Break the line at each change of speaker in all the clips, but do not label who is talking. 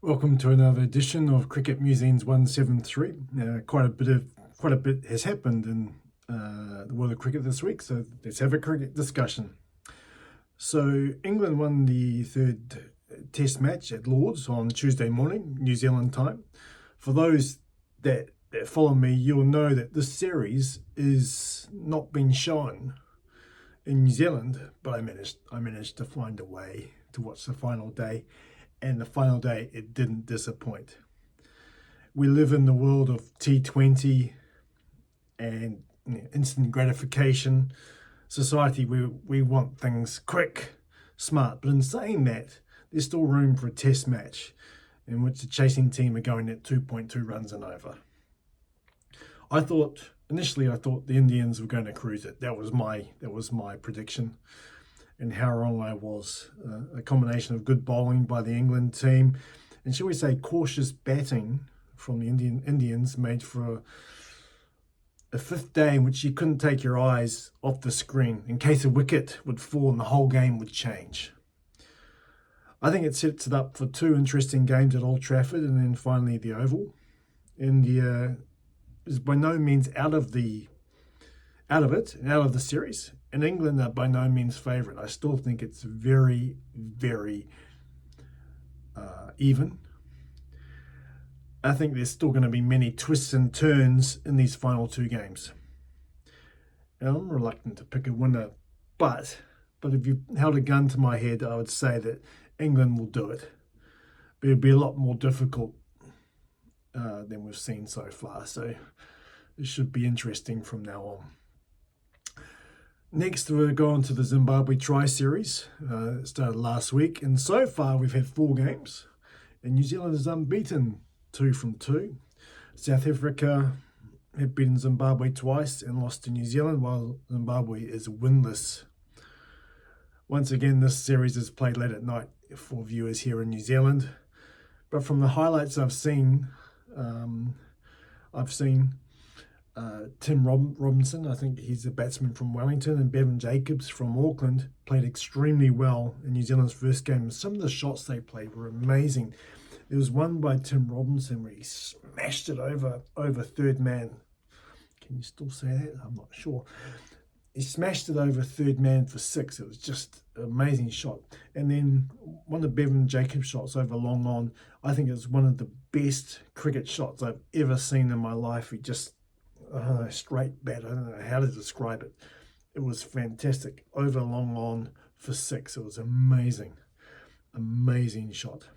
Welcome to another edition of Cricket Musings 173. Quite a bit has happened in the world of cricket this week, so let's have a cricket discussion. So England won the third Test match at Lord's on Tuesday morning, New Zealand time. For those that follow me, you'll know that this series is not being shown in New Zealand, but I managed to find a way to watch the final day. And the final day, it didn't disappoint. We live in the world of T20 and instant gratification society. We want things quick, smart. But in saying that, there's still room for a test match in which the chasing team are going at 2.2 runs and over. Initially I thought the Indians were going to cruise it. That was my prediction. And how wrong I was. A combination of good bowling by the England team and, shall we say, cautious batting from the Indians made for a fifth day in which you couldn't take your eyes off the screen in case a wicket would fall and the whole game would change. I think it sets it up for two interesting games at Old Trafford and then finally the Oval. India is by no means out of the series. And England are by no means favourite. I still think it's very, very even. I think there's still going to be many twists and turns in these final two games. And I'm reluctant to pick a winner, but if you held a gun to my head, I would say that England will do it. But it'll be a lot more difficult than we've seen so far. So it should be interesting from now on. Next, we're going to the Zimbabwe Tri-Series. It started last week, and so far we've had 4 games, and New Zealand is unbeaten, 2 from 2. South Africa have beaten Zimbabwe twice and lost to New Zealand, while Zimbabwe is winless. Once again, this series is played late at night for viewers here in New Zealand, but from the highlights I've seen Tim Robinson, I think he's a batsman from Wellington, and Bevan Jacobs from Auckland played extremely well in New Zealand's first game. Some of the shots they played were amazing. There was one by Tim Robinson where he smashed it over third man. Can you still say that? I'm not sure. He smashed it over third man for 6. It was just an amazing shot. And then one of Bevan Jacobs' shots over long on, I think it's one of the best cricket shots I've ever seen in my life. He just straight bat. I don't know how to describe it. It was fantastic. Over long on for 6. It was amazing shot.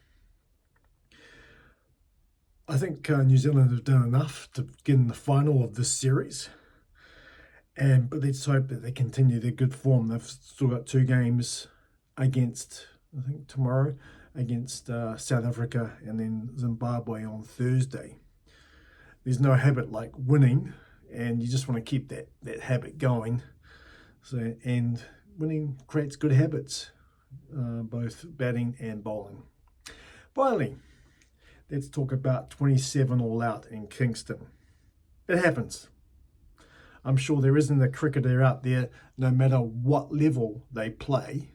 I think New Zealand have done enough to get in the final of this series, but let's hope that they continue their good form. They've still got 2 games against, I think tomorrow, against South Africa and then Zimbabwe on Thursday. There's no habit like winning, and you just want to keep that habit going. So, and winning creates good habits, both batting and bowling. Finally, let's talk about 27 all out in Kingston. It happens. I'm sure there isn't a cricketer out there, no matter what level they play,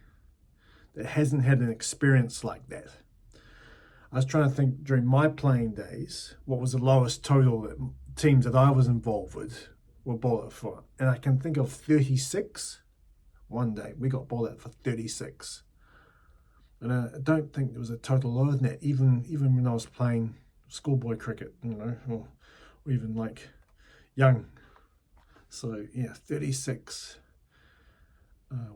that hasn't had an experience like that. I was trying to think during my playing days, what was the lowest total that teams that I was involved with were bowled out for. And I can think of 36. One day we got bowled out for 36. And I don't think there was a total lower than that, even when I was playing schoolboy cricket, or even like young. So yeah, 36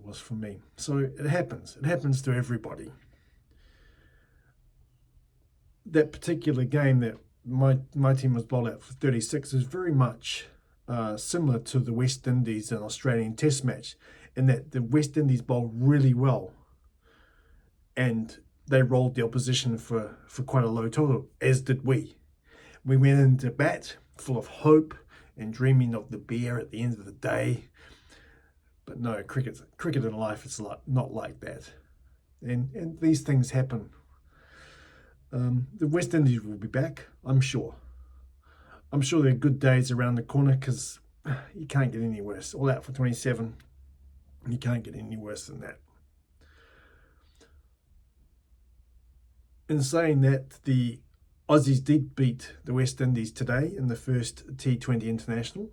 was for me. So it happens. It happens to everybody. That particular game that my team was bowled out for 36 is very much similar to the West Indies and Australian Test match, in that the West Indies bowled really well and they rolled the opposition for quite a low total, as did we. We went into bat full of hope and dreaming of the beer at the end of the day. But no, cricket in life, it's not like that. And these things happen. The West Indies will be back, I'm sure. I'm sure there are good days around the corner, because you can't get any worse. All out for 27, you can't get any worse than that. in saying that, the Aussies did beat the West Indies today in the first T20 international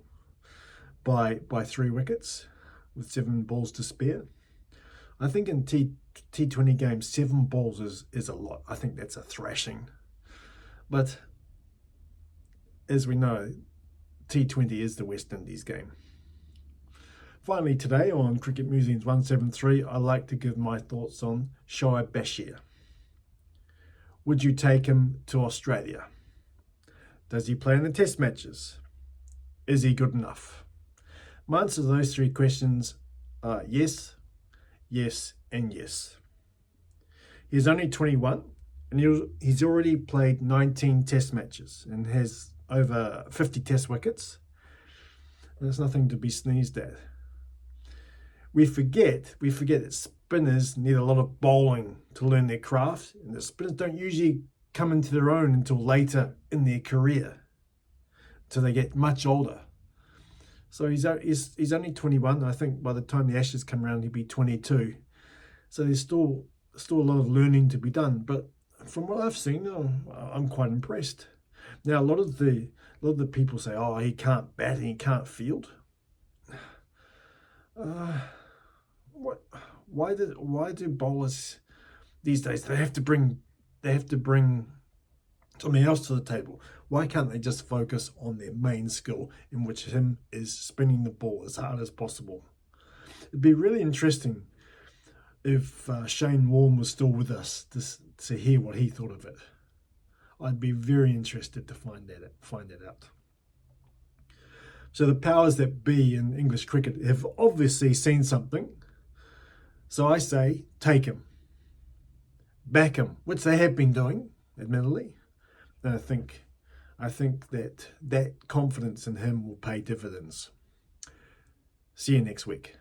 by 3 wickets with 7 balls to spare. I think in T20 games, 7 balls is a lot. I think that's a thrashing. But as we know, T20 is the West Indies game. Finally today on Cricket Musings 173, I like to give my thoughts on Shoaib Bashir. Would you take him to Australia? Does he play in the test matches? Is he good enough? My answer to those 3 questions are yes, yes, and yes. He's only 21 and he's already played 19 test matches and has over 50 test wickets. There's nothing to be sneezed at. We forget that spinners need a lot of bowling to learn their craft, and the spinners don't usually come into their own until later in their career, until they get much older. So he's only 21. I think by the time the Ashes come around, he'll be 22. So there's still a lot of learning to be done. But from what I've seen, I'm quite impressed. Now, a lot of the people say, "Oh, he can't bat and he can't field." Why do bowlers these days they have to bring something else to the table? Why can't they just focus on their main skill, in which is spinning the ball as hard as possible? It'd be really interesting if Shane Warne was still with us to hear what he thought of it. I'd be very interested to find that out. So the powers that be in English cricket have obviously seen something. So I say, take him, back him, which they have been doing, admittedly. And I think that confidence in him will pay dividends. See you next week.